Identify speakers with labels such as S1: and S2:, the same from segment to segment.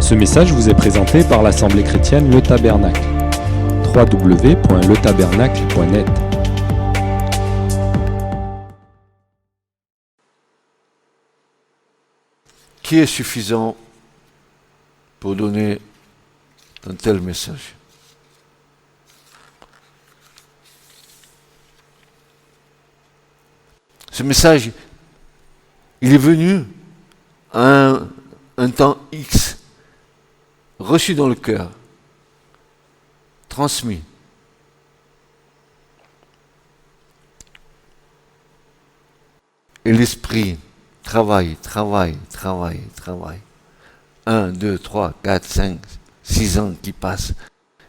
S1: Ce message vous est présenté par l'Assemblée chrétienne Le Tabernacle. www.letabernacle.net.
S2: Qui est suffisant pour donner un tel message? Ce message, il est venu à un temps X, reçu dans le cœur, transmis. Et l'esprit travaille. 1, 2, 3, 4, 5, 6 ans qui passent.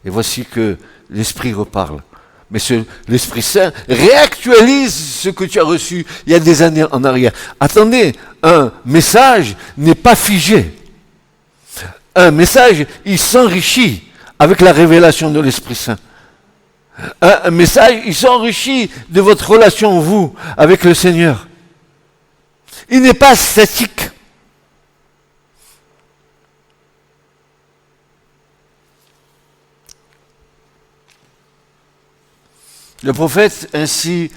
S2: Et voici que l'esprit reparle. Mais l'Esprit Saint réactualise ce que tu as reçu il y a des années en arrière. Attendez, un message n'est pas figé. Un message, il s'enrichit avec la révélation de l'Esprit Saint. Un message, il s'enrichit de votre relation, vous, avec le Seigneur. Il n'est pas statique. Le prophète ainsi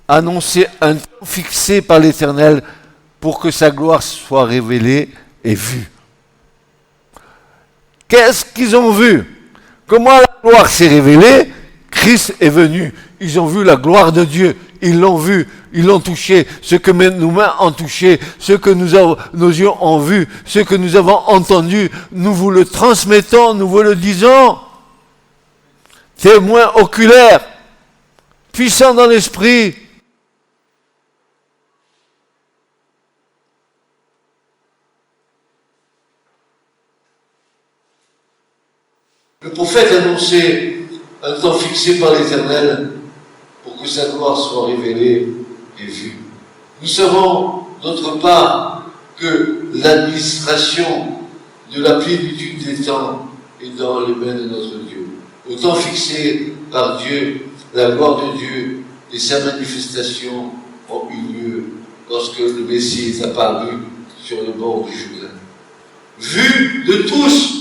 S2: annonçait un temps fixé par l'Éternel pour que sa gloire soit révélée et vue. Qu'est-ce qu'ils ont vu? Comment la gloire s'est révélée? Christ est venu. Ils ont vu la gloire de Dieu. Ils l'ont vu, ils l'ont touché. Ce que nos mains ont touché, ce que nos yeux ont vu, ce que nous avons entendu, nous vous le transmettons, nous vous le disons. Témoins oculaires, puissants dans l'esprit. Le prophète annonçait un temps fixé par l'Éternel pour que sa gloire soit révélée et vue. Nous savons, d'autre part, que l'administration de la plénitude des temps est dans les mains de notre Dieu. Au temps fixé par Dieu, la gloire de Dieu et sa manifestation ont eu lieu lorsque le Messie est apparu sur le bord du Jourdain. Vu de tous,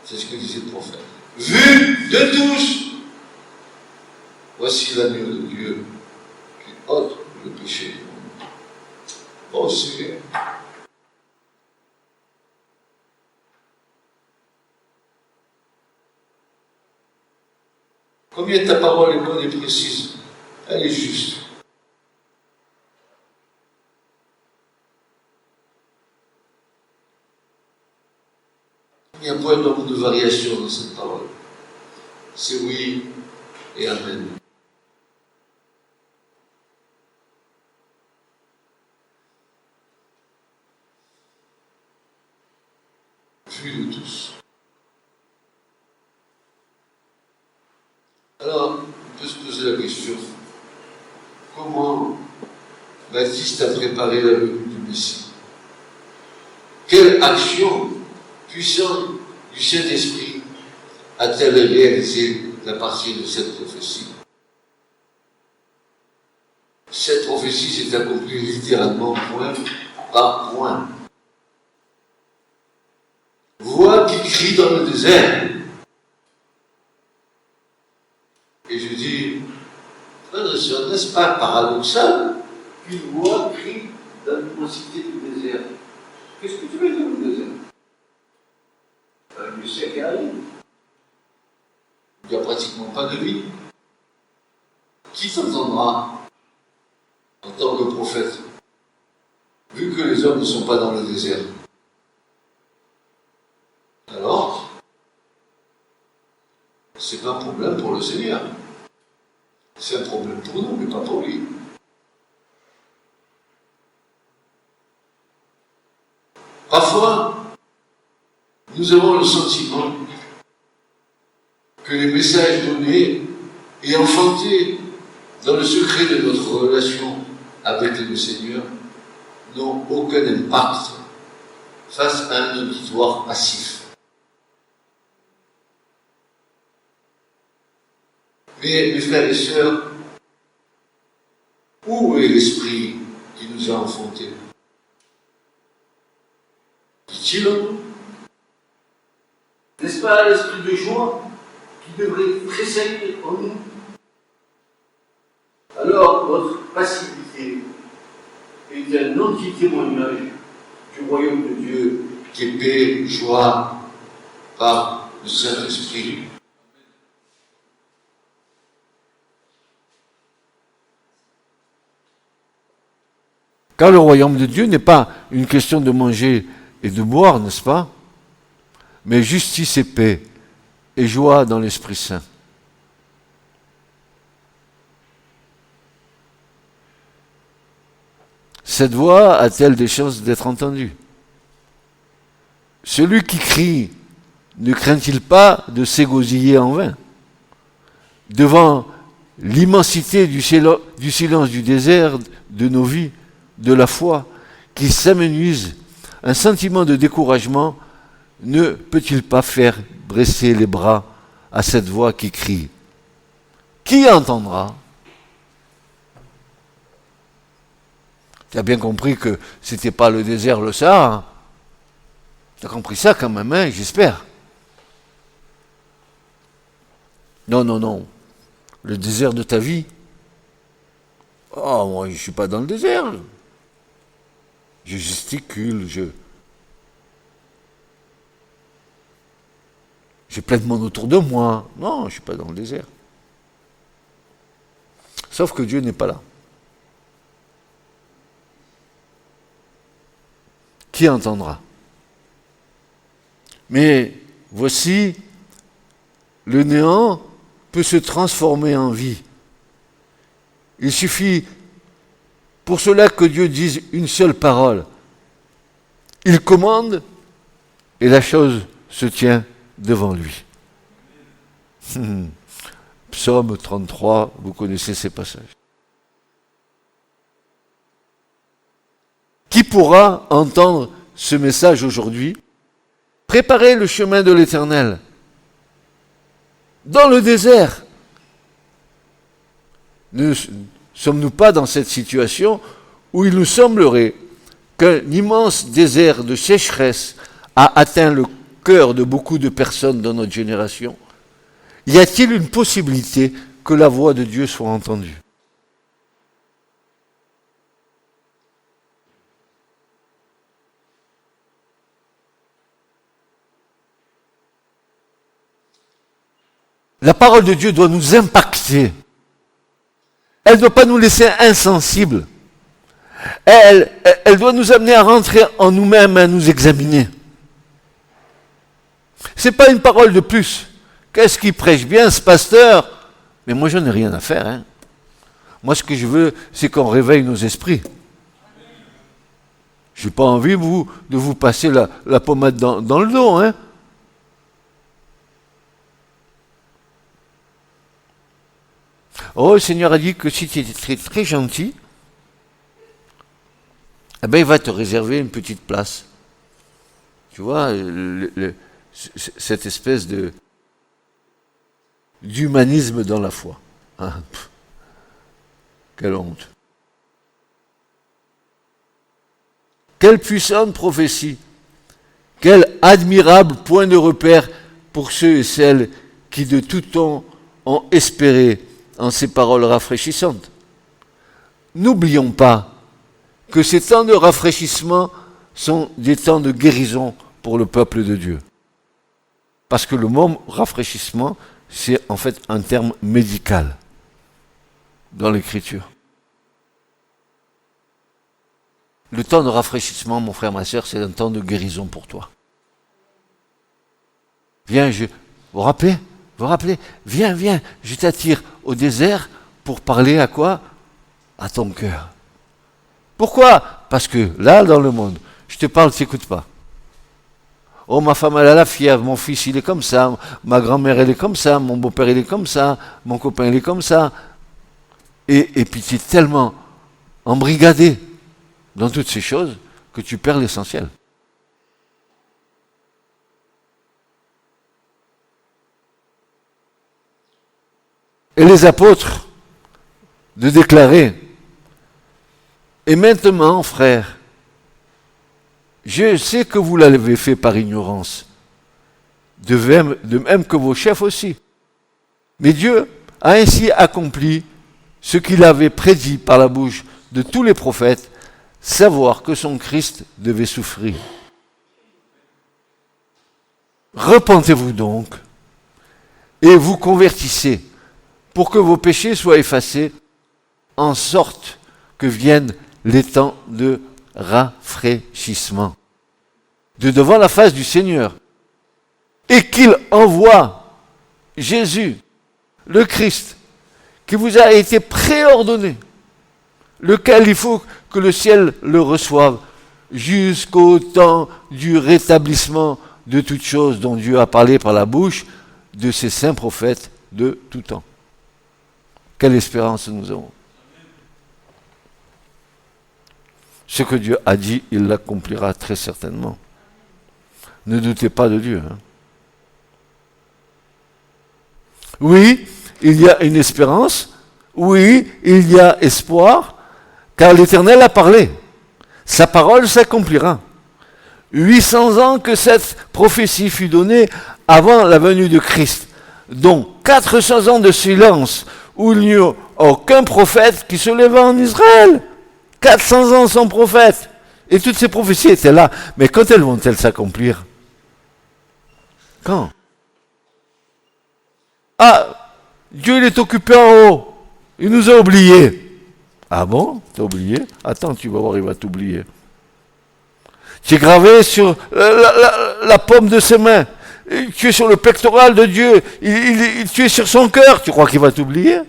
S2: c'est ce que disait le prophète, vu de tous, voici l'agneau de Dieu qui ôte le péché du monde. Oh Seigneur. Combien ta parole est bonne et précise? Elle est juste. Il n'y a point nombre de variations dans cette parole. C'est oui et amen. Vu de tous. Alors, on peut se poser la question, comment Baptiste a préparé la venue du Messie? Quelle action puissante du Saint-Esprit a-t-elle réalisé à partir de cette prophétie? Cette prophétie s'est accomplie littéralement point par point. Voix qui crie dans le désert. Et je dis, frères et sœurs, n'est-ce pas paradoxal qu'une voix crie dans l'immensité du désert? Qu'est-ce que tu veux dire au désert? Un musée qui arrive. Il n'y a pratiquement pas de vie. Qui t'entendra en tant que prophète, vu que les hommes ne sont pas dans le désert? Alors, c'est pas un problème pour le Seigneur. C'est un problème pour nous, mais pas pour lui. Parfois, nous avons le sentiment que les messages donnés et enfantés dans le secret de notre relation avec le Seigneur n'ont aucun impact face à un auditoire passif. Mais, mes frères et sœurs, où est l'Esprit qui nous a enfantés? Dit-il en nous? N'est-ce pas l'esprit de joie qui devrait tressaillir en nous? Alors, votre passivité est un anti-témoignage du royaume de Dieu qui est paix, joie par le Saint-Esprit.
S3: Car le royaume de Dieu n'est pas une question de manger et de boire, n'est-ce pas? Mais justice et paix et joie dans l'Esprit Saint. Cette voix a-t-elle des chances d'être entendue? Celui qui crie ne craint-il pas de s'égosiller en vain? Devant l'immensité du silence du désert de nos vies, de la foi, qui s'amenuise, un sentiment de découragement ne peut-il pas faire dresser les bras à cette voix qui crie? Qui entendra? Tu as bien compris que c'était pas le désert, le Sahara. Tu as compris ça quand même, hein, j'espère. Non, non, non. Le désert de ta vie. Oh, moi, je ne suis pas dans le désert. Je gesticule, j'ai plein de monde autour de moi. Non, je ne suis pas dans le désert. Sauf que Dieu n'est pas là. Qui entendra? Mais voici, le néant peut se transformer en vie. Il suffit pour cela que Dieu dise une seule parole. Il commande et la chose se tient devant lui. Psaume 33, vous connaissez ces passages. Qui pourra entendre ce message aujourd'hui? Préparez le chemin de l'Éternel. Dans le désert. Ne sommes-nous pas dans cette situation où il nous semblerait qu'un immense désert de sécheresse a atteint le cœur de beaucoup de personnes dans notre génération? Y a-t-il une possibilité que la voix de Dieu soit entendue? La parole de Dieu doit nous impacter. Elle ne doit pas nous laisser insensibles. Elle doit nous amener à rentrer en nous-mêmes, à nous examiner. Ce n'est pas une parole de plus. Qu'est-ce qu'il prêche bien, ce pasteur? Mais moi, je n'ai rien à faire. Hein. Moi, ce que je veux, c'est qu'on réveille nos esprits. Je n'ai pas envie, de vous passer la pommade dans le dos. Hein. Oh, le Seigneur a dit que si tu étais très, très gentil, eh ben, il va te réserver une petite place. Tu vois, cette espèce d'humanisme dans la foi. Hein. Quelle honte. Quelle puissante prophétie. Quel admirable point de repère pour ceux et celles qui de tout temps ont espéré en ces paroles rafraîchissantes. N'oublions pas que ces temps de rafraîchissement sont des temps de guérison pour le peuple de Dieu. Parce que le mot rafraîchissement, c'est en fait un terme médical dans l'Écriture. Le temps de rafraîchissement, mon frère, ma sœur, c'est un temps de guérison pour toi. Viens, vous vous rappelez, viens, je t'attire au désert pour parler à quoi? À ton cœur. Pourquoi? Parce que là, dans le monde, je te parle, tu n'écoutes pas. Oh, ma femme, elle a la fièvre, mon fils, il est comme ça, ma grand-mère, elle est comme ça, mon beau-père, il est comme ça, mon copain, il est comme ça. Et puis tu es tellement embrigadé dans toutes ces choses que tu perds l'essentiel. Et les apôtres de déclarer, et maintenant, frères, je sais que vous l'avez fait par ignorance, de même que vos chefs aussi. Mais Dieu a ainsi accompli ce qu'il avait prédit par la bouche de tous les prophètes, savoir que son Christ devait souffrir. Repentez-vous donc et vous convertissez pour que vos péchés soient effacés, en sorte que viennent les temps de rafraîchissement de devant la face du Seigneur, et qu'il envoie Jésus, le Christ, qui vous a été préordonné, lequel il faut que le ciel le reçoive jusqu'au temps du rétablissement de toutes choses dont Dieu a parlé par la bouche de ses saints prophètes de tout temps. Quelle espérance nous avons. Ce que Dieu a dit, il l'accomplira très certainement. Ne doutez pas de Dieu. Oui, il y a une espérance. Oui, il y a espoir, car l'Éternel a parlé. Sa parole s'accomplira. 800 ans que cette prophétie fut donnée avant la venue de Christ, dont 400 ans de silence, où il n'y a aucun prophète qui se leva en Israël. 400 ans sans prophète. Et toutes ces prophéties étaient là. Mais quand elles vont-elles s'accomplir? Quand? Ah, Dieu il est occupé en haut. Il nous a oubliés. Ah bon? T'as oublié? Attends, tu vas voir, il va t'oublier. Tu es gravé sur la paume de ses mains. Tu es sur le pectoral de Dieu. Tu es sur son cœur. Tu crois qu'il va t'oublier?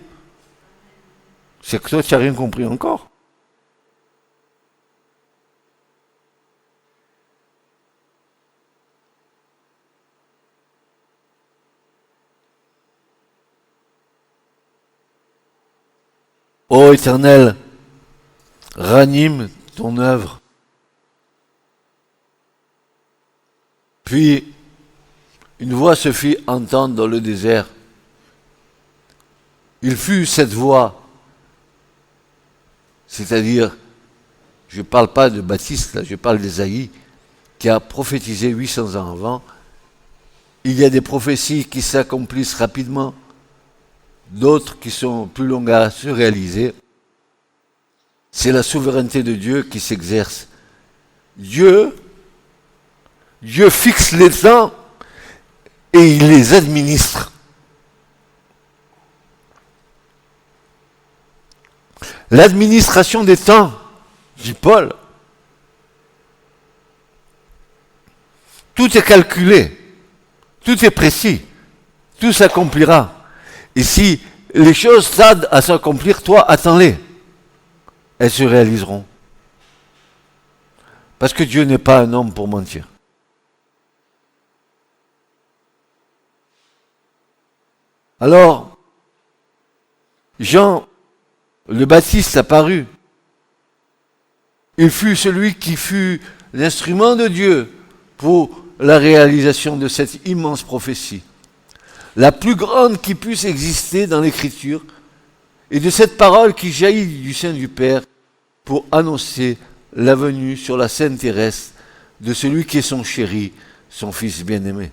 S3: C'est que toi, tu n'as rien compris encore. Ô Éternel, ranime ton œuvre. Puis, une voix se fit entendre dans le désert. Il fut cette voix, c'est-à-dire, je ne parle pas de Baptiste, là, je parle d'Ésaïe, qui a prophétisé 800 ans avant. Il y a des prophéties qui s'accomplissent rapidement, d'autres qui sont plus longues à se réaliser. C'est la souveraineté de Dieu qui s'exerce. Dieu fixe les temps et il les administre. L'administration des temps, dit Paul, tout est calculé, tout est précis, tout s'accomplira. Et si les choses tardent à s'accomplir, toi, attends-les. Elles se réaliseront. Parce que Dieu n'est pas un homme pour mentir. Alors, Jean le Baptiste apparut. Il fut celui qui fut l'instrument de Dieu pour la réalisation de cette immense prophétie. La plus grande qui puisse exister dans l'Écriture, et de cette parole qui jaillit du sein du Père pour annoncer la venue sur la scène terrestre de celui qui est son chéri, son Fils bien-aimé.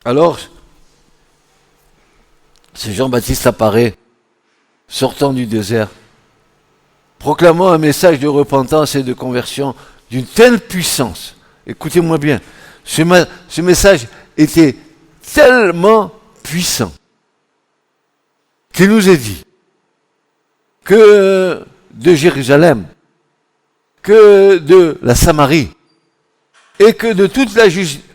S3: Alors, ce Jean-Baptiste apparaît, sortant du désert, proclamant un message de repentance et de conversion d'une telle puissance. Écoutez-moi bien, ce message était tellement puissant qu'il nous est dit que de Jérusalem, que de la Samarie et que de toute la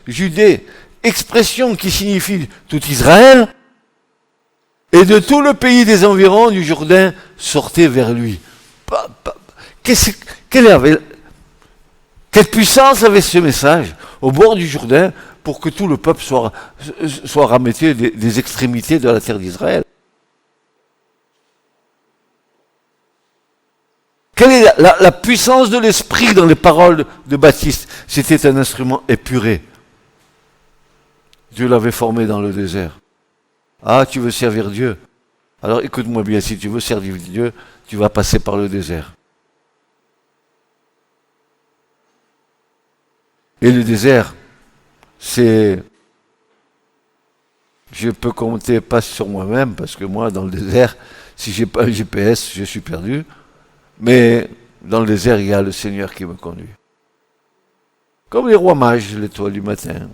S3: Judée, expression qui signifie tout Israël, et de tout le pays des environs du Jourdain sortait vers lui. Quelle puissance avait ce message au bord du Jourdain pour que tout le peuple soit rameuté des extrémités de la terre d'Israël? Quelle est la puissance de l'esprit dans les paroles de Baptiste? C'était un instrument épuré. Dieu l'avait formé dans le désert. Ah, tu veux servir Dieu? Alors écoute-moi bien, si tu veux servir Dieu, tu vas passer par le désert. Et le désert, c'est... Je peux compter pas sur moi-même, parce que moi, dans le désert, si j'ai pas un GPS, je suis perdu. Mais dans le désert, il y a le Seigneur qui me conduit. Comme les rois mages, l'étoile du matin.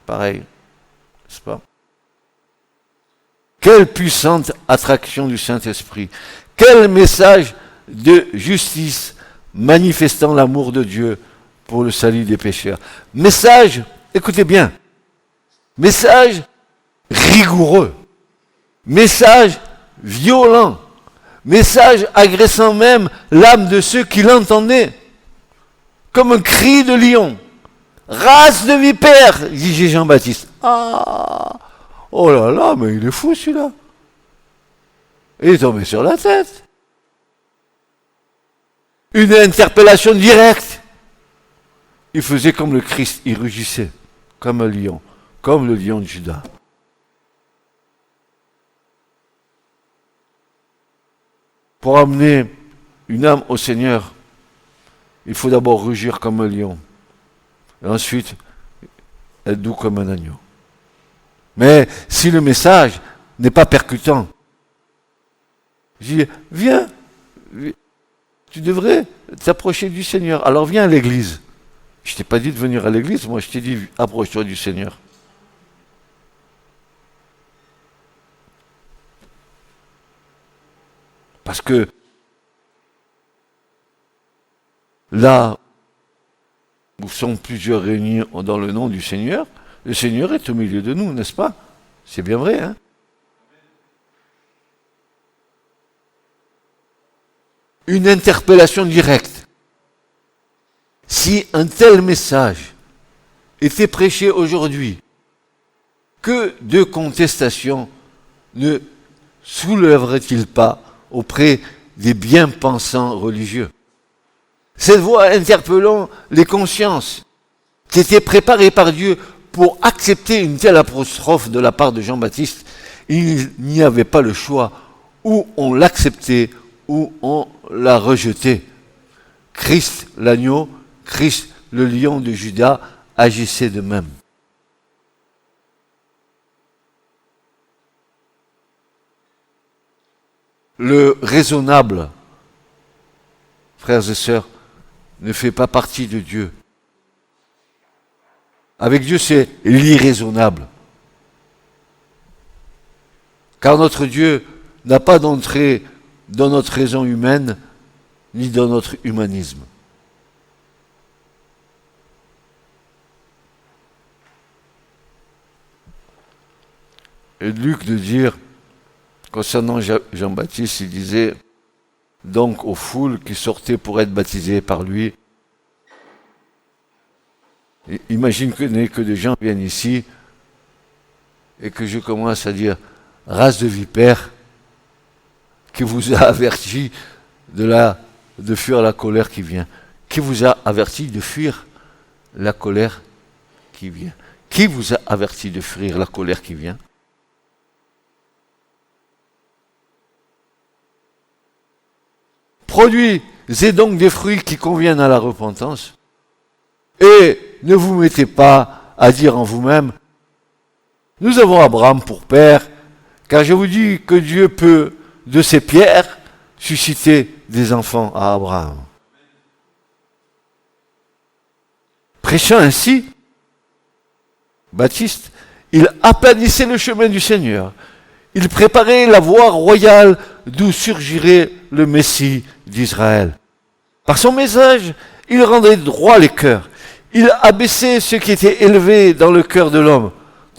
S3: Pareil, n'est-ce pas? Quelle puissante attraction du Saint-Esprit. Quel message de justice manifestant l'amour de Dieu pour le salut des pécheurs. Message, écoutez bien, message rigoureux, message violent, message agressant même l'âme de ceux qui l'entendaient, comme un cri de lion. Race de vipère, dit Jean-Baptiste. Ah, oh là là, mais il est fou celui-là. Il est tombé sur la tête. Une interpellation directe. Il faisait comme le Christ, il rugissait, comme un lion, comme le lion de Juda. Pour amener une âme au Seigneur, il faut d'abord rugir comme un lion. Et ensuite, être doux comme un agneau. Mais si le message n'est pas percutant, je dis, viens, tu devrais t'approcher du Seigneur. Alors viens à l'église. Je t'ai pas dit de venir à l'église, moi je t'ai dit, approche-toi du Seigneur. Parce que là où sont plusieurs réunis dans le nom du Seigneur, le Seigneur est au milieu de nous, n'est-ce pas? C'est bien vrai, hein? Une interpellation directe. Si un tel message était prêché aujourd'hui, que de contestations ne soulèverait-il pas auprès des bien-pensants religieux? Cette voix interpellant les consciences qui étaient préparées par Dieu pour accepter une telle apostrophe de la part de Jean-Baptiste, il n'y avait pas le choix, ou on l'acceptait, ou on l'a rejeté. Christ l'agneau, Christ le lion de Juda agissait de même. Le raisonnable, frères et sœurs, ne fait pas partie de Dieu. Avec Dieu, c'est l'irraisonnable. Car notre Dieu n'a pas d'entrée dans notre raison humaine, ni dans notre humanisme. Et Luc de dire, concernant Jean-Baptiste, il disait donc aux foules qui sortaient pour être baptisées par lui, imagine que des gens viennent ici et que je commence à dire race de vipères qui vous a averti de fuir la colère qui vient. Qui vous a averti de fuir la colère qui vient? Qui vous a averti de fuir la colère qui vient? Produisez donc des fruits qui conviennent à la repentance. Et ne vous mettez pas à dire en vous-même, nous avons Abraham pour père, car je vous dis que Dieu peut, de ces pierres, susciter des enfants à Abraham. Prêchant ainsi, Baptiste, il aplanissait le chemin du Seigneur. Il préparait la voie royale d'où surgirait le Messie d'Israël. Par son message, il rendait droit les cœurs. Il abaissait ce qui était élevé dans le cœur de l'homme.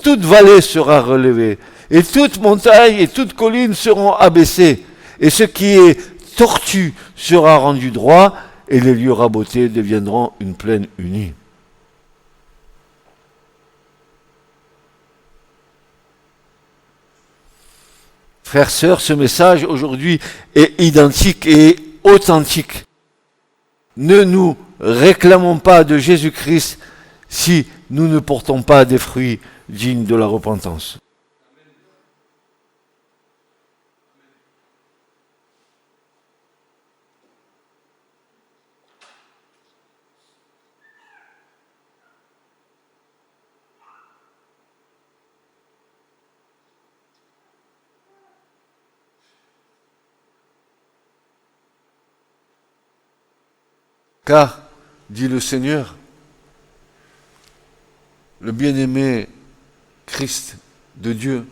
S3: Toute vallée sera relevée, et toute montagne et toute colline seront abaissées, et ce qui est tortu sera rendu droit, et les lieux rabotés deviendront une plaine unie. Frères, sœurs, ce message aujourd'hui est identique et authentique. Ne nous réclamons pas de Jésus-Christ si nous ne portons pas des fruits dignes de la repentance. Car, dit le Seigneur, le bien-aimé Christ de Dieu,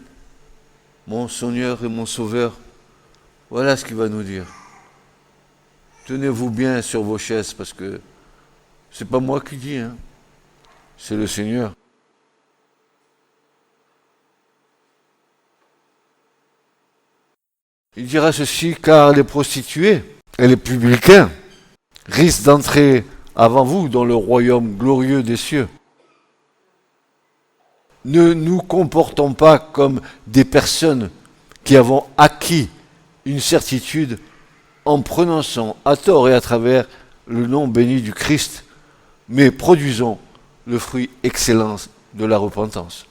S3: mon Seigneur et mon Sauveur, voilà ce qu'il va nous dire. Tenez-vous bien sur vos chaises, parce que c'est pas moi qui dis, hein, c'est le Seigneur. Il dira ceci, car les prostituées et les publicains risquent d'entrer avant vous dans le royaume glorieux des cieux. Ne nous comportons pas comme des personnes qui avons acquis une certitude en prononçant à tort et à travers le nom béni du Christ, mais produisons le fruit excellent de la repentance.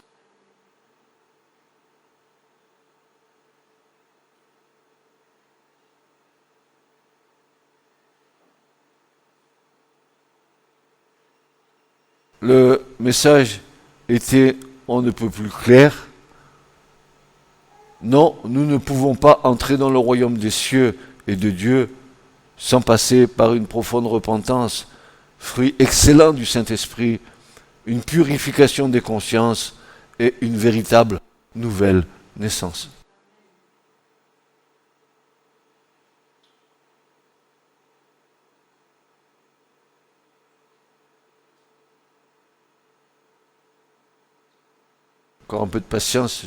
S3: Le message était on ne peut plus clair. Non, nous ne pouvons pas entrer dans le royaume des cieux et de Dieu sans passer par une profonde repentance, fruit excellent du Saint-Esprit, une purification des consciences et une véritable nouvelle naissance. Encore un peu de patience,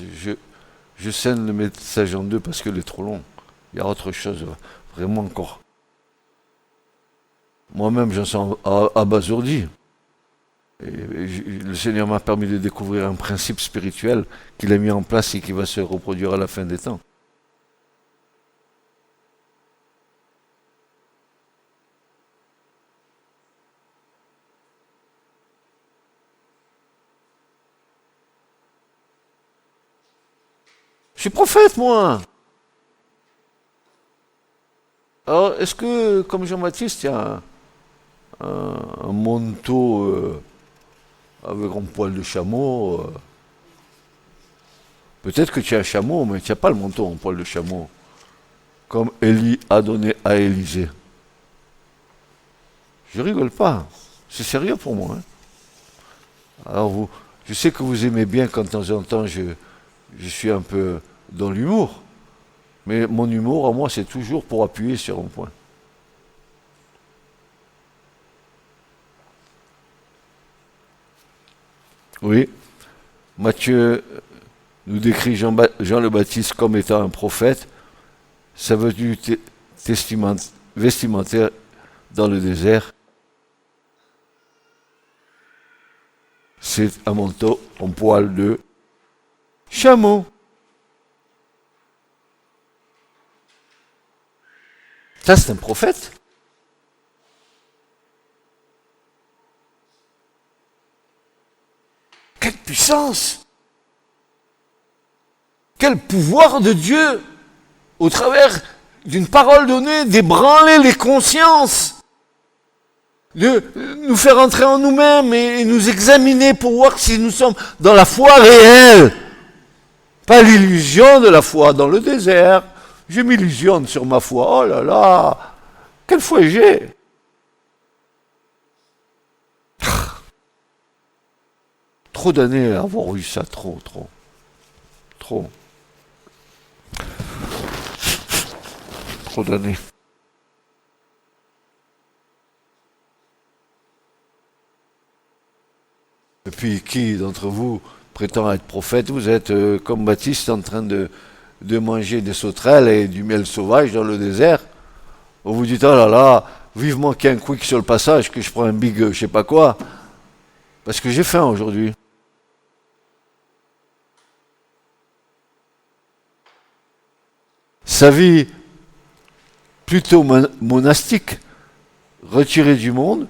S3: je scène le message en deux parce qu'il est trop long. Il y a autre chose, vraiment encore. Moi-même, j'en suis abasourdi. Et le Seigneur m'a permis de découvrir un principe spirituel qu'il a mis en place et qui va se reproduire à la fin des temps. Je suis prophète, moi. Alors, est-ce que, comme Jean-Baptiste, il y a un manteau avec un poil de chameau peut-être que tu as un chameau, mais tu n'as pas le manteau en poil de chameau, comme Élie a donné à Élisée. Je rigole pas, c'est sérieux pour moi. Hein. Alors, je sais que vous aimez bien quand de temps en temps je suis un peu dans l'humour. Mais mon humour, à moi, c'est toujours pour appuyer sur un point. Oui, Matthieu nous décrit Jean le Baptiste comme étant un prophète, sa venue vestimentaire dans le désert. C'est un manteau en poil de chameau. Ça, c'est un prophète. Quelle puissance! Quel pouvoir de Dieu au travers d'une parole donnée d'ébranler les consciences, de nous faire entrer en nous-mêmes et nous examiner pour voir si nous sommes dans la foi réelle, pas l'illusion de la foi dans le désert. Je m'illusionne sur ma foi. Oh là là, quelle foi j'ai! Trop d'années à avoir eu ça, trop. Trop d'années. Et puis, qui d'entre vous prétend être prophète? Vous êtes comme Baptiste en train de manger des sauterelles et du miel sauvage dans le désert. Vous vous dites, oh là là, vivement qu'il y ait un quick sur le passage, que je prends un big je sais pas quoi. Parce que j'ai faim aujourd'hui. Sa vie plutôt monastique, retiré du monde,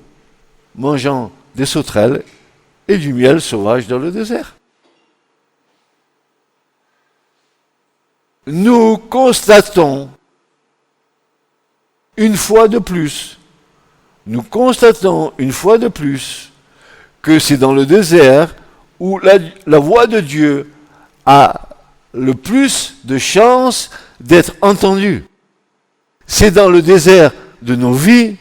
S3: mangeant des sauterelles et du miel sauvage dans le désert. Nous constatons une fois de plus que c'est dans le désert où la voix de Dieu a le plus de chances d'être entendue. C'est dans le désert de nos vies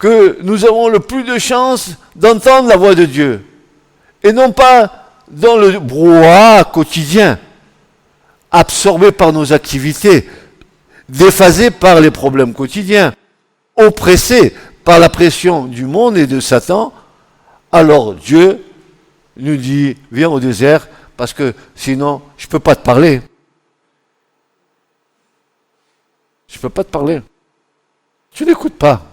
S3: que nous avons le plus de chances d'entendre la voix de Dieu. Et non pas dans le brouhaha quotidien, absorbé par nos activités, déphasé par les problèmes quotidiens, oppressé par la pression du monde et de Satan. Alors Dieu nous dit, viens au désert, parce que sinon, je ne peux pas te parler. Je ne peux pas te parler. Tu n'écoutes pas.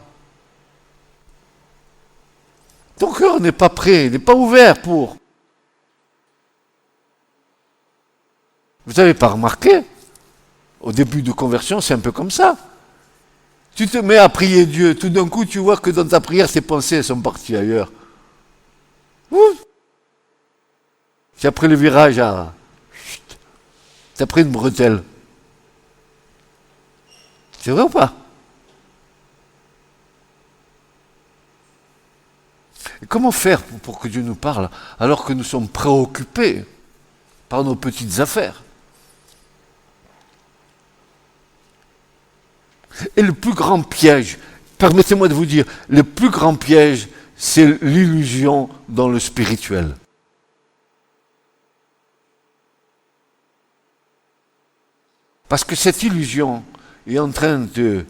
S3: Ton cœur n'est pas prêt, il n'est pas ouvert pour. Vous n'avez pas remarqué? Au début de conversion, c'est un peu comme ça. Tu te mets à prier Dieu, tout d'un coup, tu vois que dans ta prière, tes pensées sont parties ailleurs. Tu as pris le virage à... Tu as pris une bretelle. C'est vrai ou pas? Et comment faire pour que Dieu nous parle alors que nous sommes préoccupés par nos petites affaires? Et le plus grand piège, permettez-moi de vous dire, le plus grand piège, c'est l'illusion dans le spirituel. Parce que cette illusion est en train de,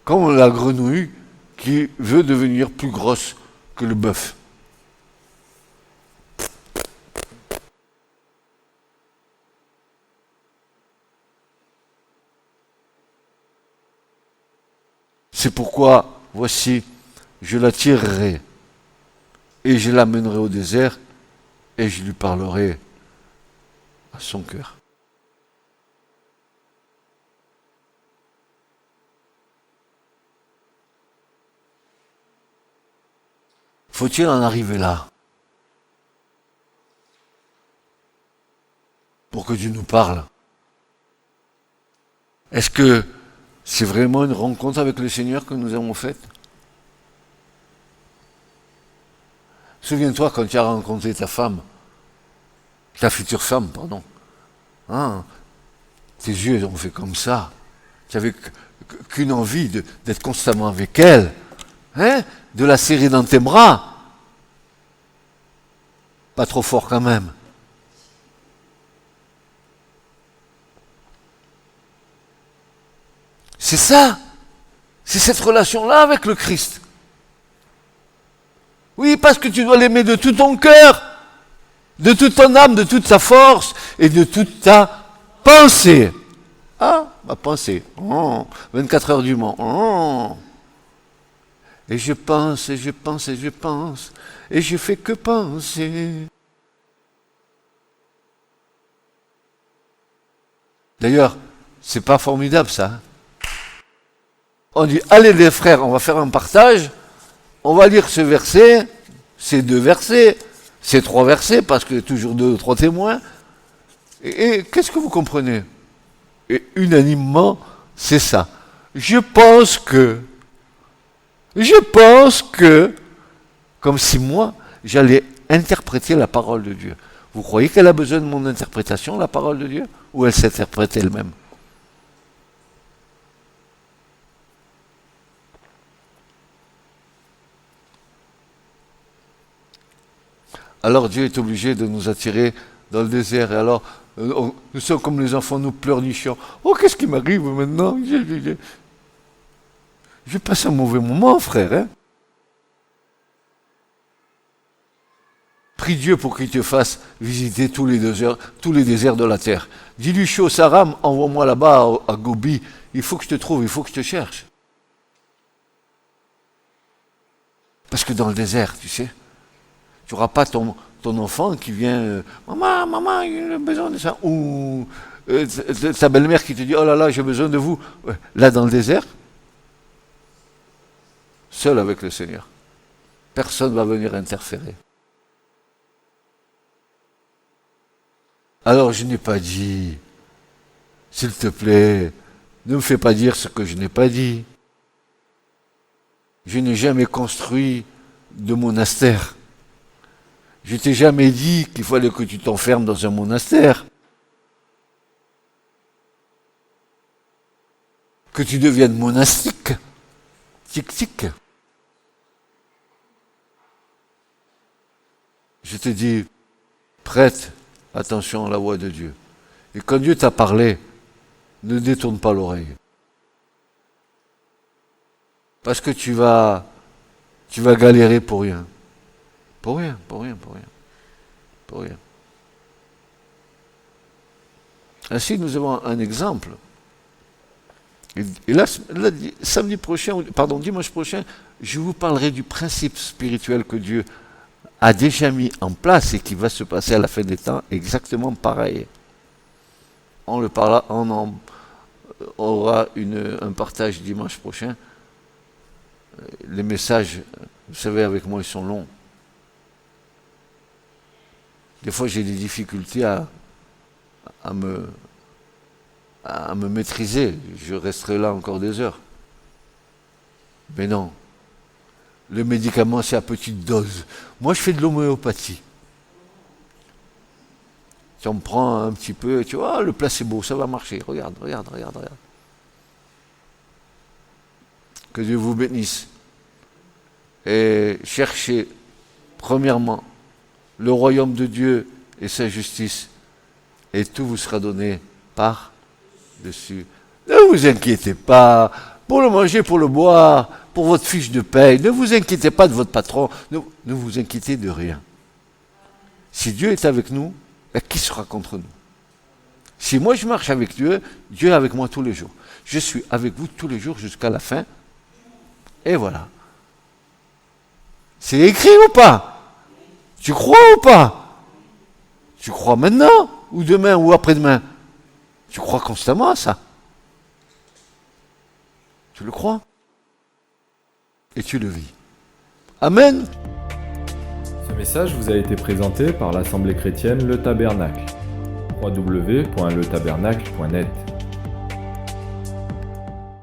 S3: comme la grenouille qui veut devenir plus grosse que le bœuf. C'est pourquoi, voici, je la tirerai et je l'amènerai au désert et je lui parlerai à son cœur. Faut-il en arriver là pour que Dieu nous parle? Est-ce que c'est vraiment une rencontre avec le Seigneur que nous avons faite? Souviens-toi quand tu as rencontré ta femme, ta future femme, pardon. Hein, tes yeux ont fait comme ça. Tu n'avais qu'une envie d'être constamment avec elle. Hein, de la serrer dans tes bras. Pas trop fort quand même. C'est ça. C'est cette relation-là avec le Christ. Oui, parce que tu dois l'aimer de tout ton cœur, de toute ton âme, de toute sa force et de toute ta pensée. Ah, ma pensée. Oh, 24 heures du Mans. Oh. Et je pense, et je pense, et je pense, et je fais que penser. D'ailleurs, c'est pas formidable ça. On dit, allez les frères, on va faire un partage, on va lire ce verset, ces deux versets, ces trois versets, parce qu'il y a toujours deux ou trois témoins. Et qu'est-ce que vous comprenez? Et unanimement, c'est ça. Je pense que, comme si moi, j'allais interpréter la parole de Dieu. Vous croyez qu'elle a besoin de mon interprétation, la parole de Dieu? Ou elle s'interprète elle-même? Alors Dieu est obligé de nous attirer dans le désert. Et alors, nous sommes comme les enfants, nous pleurnichons. Oh, qu'est-ce qui m'arrive maintenant? Je passe un mauvais moment, frère. Hein? Prie Dieu pour qu'il te fasse visiter tous les déserts de la terre. Dis-lui, je suis au Saram, envoie-moi là-bas à Gobi. Il faut que je te trouve, il faut que je te cherche. Parce que dans le désert, tu sais, tu n'auras pas ton enfant qui vient, maman, il a besoin de ça. Ou ta belle-mère qui te dit, oh là là, j'ai besoin de vous. Ouais. Là, dans le désert, seul avec le Seigneur. Personne ne va venir interférer. Alors je n'ai pas dit, s'il te plaît, ne me fais pas dire ce que je n'ai pas dit. Je n'ai jamais construit de monastère. Je t'ai jamais dit qu'il fallait que tu t'enfermes dans un monastère. Que tu deviennes monastique. tic-tic. Je te dis, prête attention à la voix de Dieu. Et quand Dieu t'a parlé, ne détourne pas l'oreille. Parce que tu vas galérer pour rien. Pour rien. Ainsi, nous avons un exemple. Et là, dimanche prochain, je vous parlerai du principe spirituel que Dieu a déjà mis en place et qui va se passer à la fin des temps exactement pareil. On aura un partage dimanche prochain. Les messages, vous savez, avec moi, ils sont longs. Des fois, j'ai des difficultés à me maîtriser. Je resterai là encore des heures. Mais non. Le médicament, c'est à petite dose. Moi, je fais de l'homéopathie. Si on me prend un petit peu, tu vois, le placebo, ça va marcher. Regarde. Que Dieu vous bénisse. Et cherchez, premièrement, le royaume de Dieu et sa justice, et tout vous sera donné par-dessus. Ne vous inquiétez pas pour le manger, pour le boire, pour votre fiche de paye. Ne vous inquiétez pas de votre patron. Ne vous inquiétez de rien. Si Dieu est avec nous, qui sera contre nous? Si moi je marche avec Dieu, Dieu est avec moi tous les jours. Je suis avec vous tous les jours jusqu'à la fin. Et voilà. C'est écrit ou pas? Tu crois ou pas? Tu crois maintenant, ou demain, ou après-demain? Tu crois constamment à ça? Tu le crois? Et tu le vis. Amen.
S1: Ce message vous a été présenté par l'Assemblée chrétienne Le Tabernacle. www.letabernacle.net